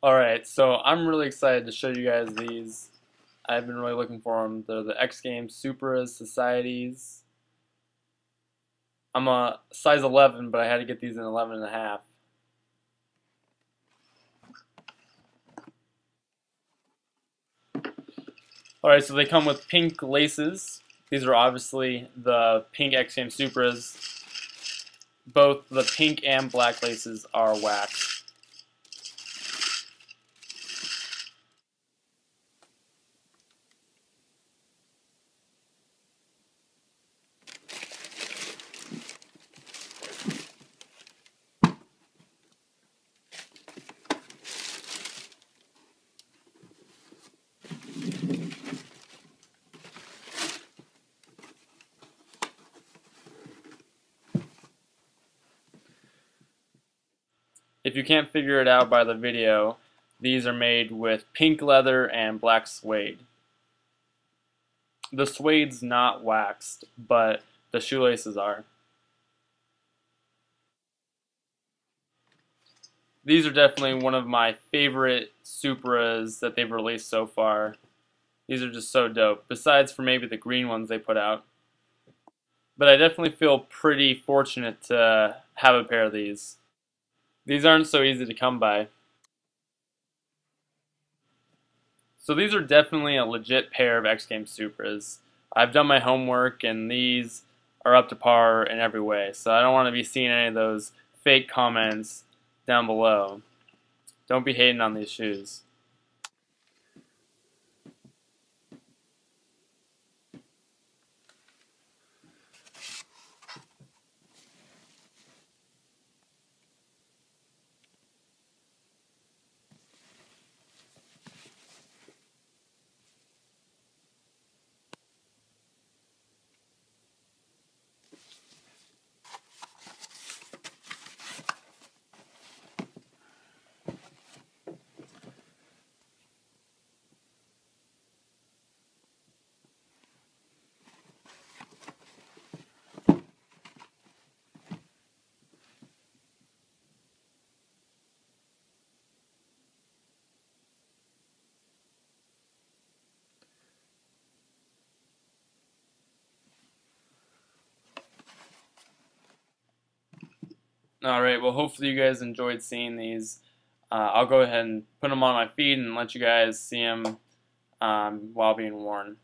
Alright, so I'm really excited to show you guys these. I've been really looking for them. They're the X Games Supras, Societies. I'm a size 11, but I had to get these in 11 and a half. Alright, so they come with pink laces. These are obviously the pink X Games Supras. Both the pink and black laces are wax. If you can't figure it out by the video, these are made with pink leather and black suede. The suede's not waxed, but the shoelaces are. These are definitely one of my favorite Supras that they've released so far. These are just so dope, besides for maybe the green ones they put out. But I definitely feel pretty fortunate to have a pair of these. These aren't so easy to come by. So these are definitely a legit pair of X Games Supras. I've done my homework and these are up to par in every way. So I don't want to be seeing any of those fake comments down below. Don't be hating on these shoes. Alright, well hopefully you guys enjoyed seeing these. I'll go ahead and put them on my feed and let you guys see them while being worn.